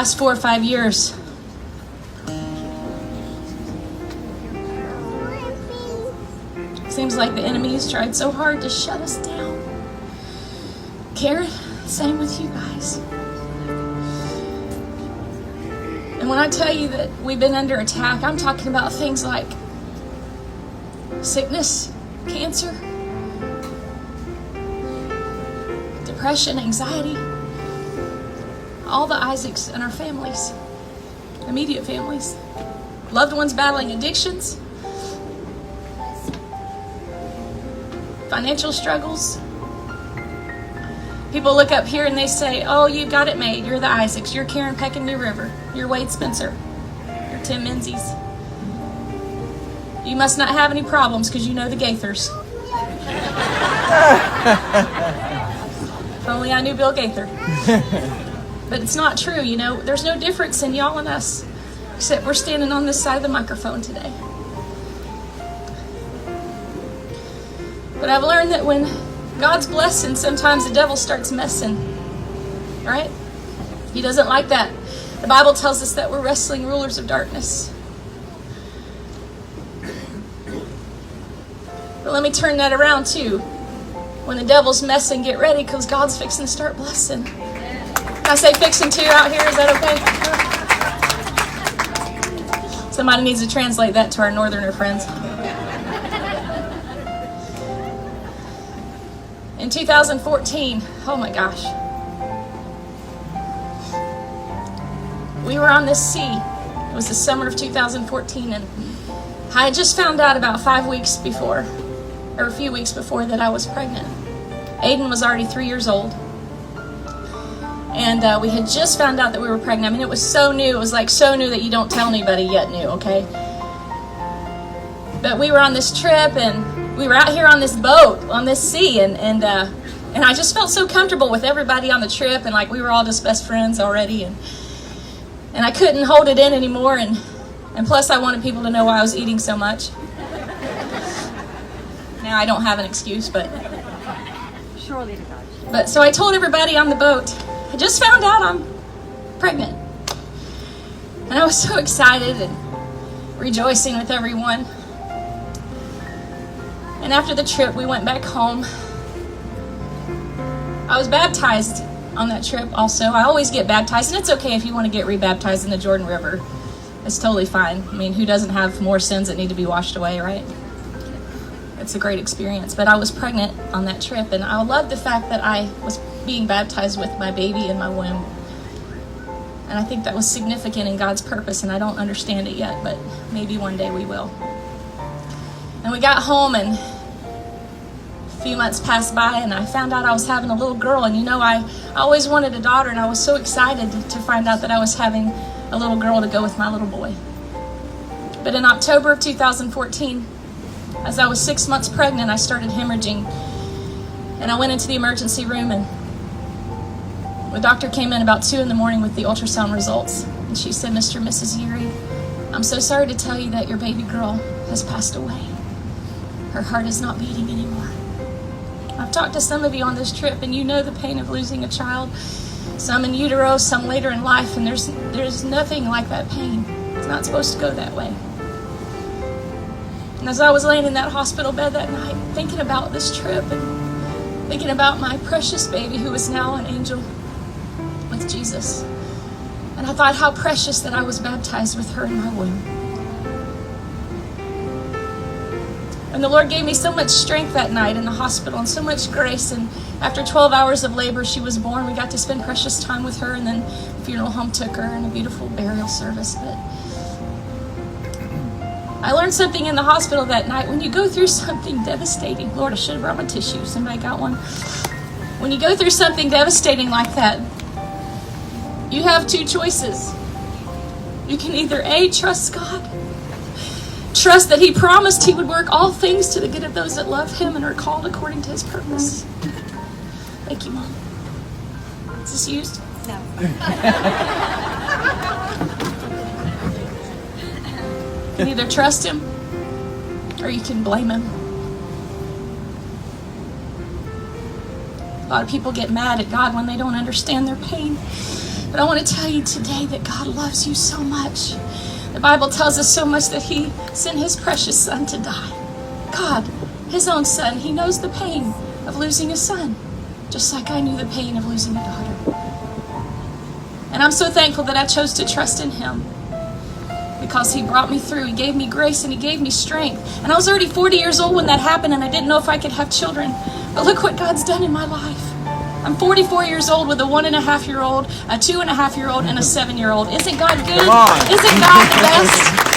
last 4 or 5 years, seems like the enemy has tried so hard to shut us down. Karen, same with you guys. And when I tell you that we've been under attack, I'm talking about things like sickness, cancer, depression, anxiety, all the Isaacs in our families, immediate families, loved ones battling addictions, financial struggles. People look up here and they say, oh, you got it made. You're the Isaacs. You're Karen Peck and New River. You're Wade Spencer. You're Tim Menzies. You must not have any problems because you know the Gaithers. If only I knew Bill Gaither. But it's not true, you know. There's no difference in y'all and us, except we're standing on this side of the microphone today. But I've learned that when God's blessing, sometimes the devil starts messing. Right? He doesn't like that. The Bible tells us that we're wrestling rulers of darkness. But let me turn that around too. When the devil's messing, get ready because God's fixing to start blessing. Can I say fixing too out here? Is that okay? Somebody needs to translate that to our northerner friends. In 2014, oh my gosh, we were on this sea. It was the summer of 2014, and I had just found out about 5 weeks before, or a few weeks before, that I was pregnant. Aiden was already 3 years old, and we had just found out that we were pregnant. I mean, it was so new. It was like so new that you don't tell anybody yet new, okay? But we were on this trip, and we were out here on this boat, on this sea, and I just felt so comfortable with everybody on the trip, and like we were all just best friends already, and I couldn't hold it in anymore, and plus I wanted people to know why I was eating so much. Now I don't have an excuse, but surely to God. But so I told everybody on the boat, I just found out I'm pregnant, and I was so excited and rejoicing with everyone. And after the trip, we went back home. I was baptized on that trip also. I always get baptized, and it's okay if you want to get rebaptized in the Jordan River. It's totally fine. I mean, who doesn't have more sins that need to be washed away, right? It's a great experience. But I was pregnant on that trip, and I love the fact that I was being baptized with my baby in my womb. And I think that was significant in God's purpose, and I don't understand it yet, but maybe one day we will. And we got home, and a few months passed by, and I found out I was having a little girl. And you know, I always wanted a daughter, and I was so excited to find out that I was having a little girl to go with my little boy. But in October of 2014, as I was 6 months pregnant, I started hemorrhaging. And I went into the emergency room, and the doctor came in about 2 a.m. with the ultrasound results. And she said, Mr. and Mrs. Yeary, I'm so sorry to tell you that your baby girl has passed away. Her heart is not beating anymore. I've talked to some of you on this trip, and you know the pain of losing a child. Some in utero, some later in life, and there's nothing like that pain. It's not supposed to go that way. And as I was laying in that hospital bed that night, thinking about this trip and thinking about my precious baby who is now an angel with Jesus, and I thought how precious that I was baptized with her in my womb. And the Lord gave me so much strength that night in the hospital and so much grace. And after 12 hours of labor, she was born. We got to spend precious time with her, and then the funeral home took her and a beautiful burial service. But I learned something in the hospital that night. When you go through something devastating, Lord, I should have brought my tissue. Somebody got one? When you go through something devastating like that, you have 2 choices. You can either A, trust God, trust that He promised He would work all things to the good of those that love Him and are called according to His purpose. Thank you, Mom. Is this used? No. You can either trust Him or you can blame Him. A lot of people get mad at God when they don't understand their pain. But I want to tell you today that God loves you so much. The Bible tells us so much that he sent his precious son to die. God, his own son, he knows the pain of losing a son, just like I knew the pain of losing a daughter. And I'm so thankful that I chose to trust in him, because he brought me through. He gave me grace and he gave me strength. And I was already 40 years old when that happened, and I didn't know if I could have children. But look what God's done in my life. I'm 44 years old with a 1.5-year-old, a 2.5-year-old, and a 7-year-old. Isn't God good? Isn't God the best?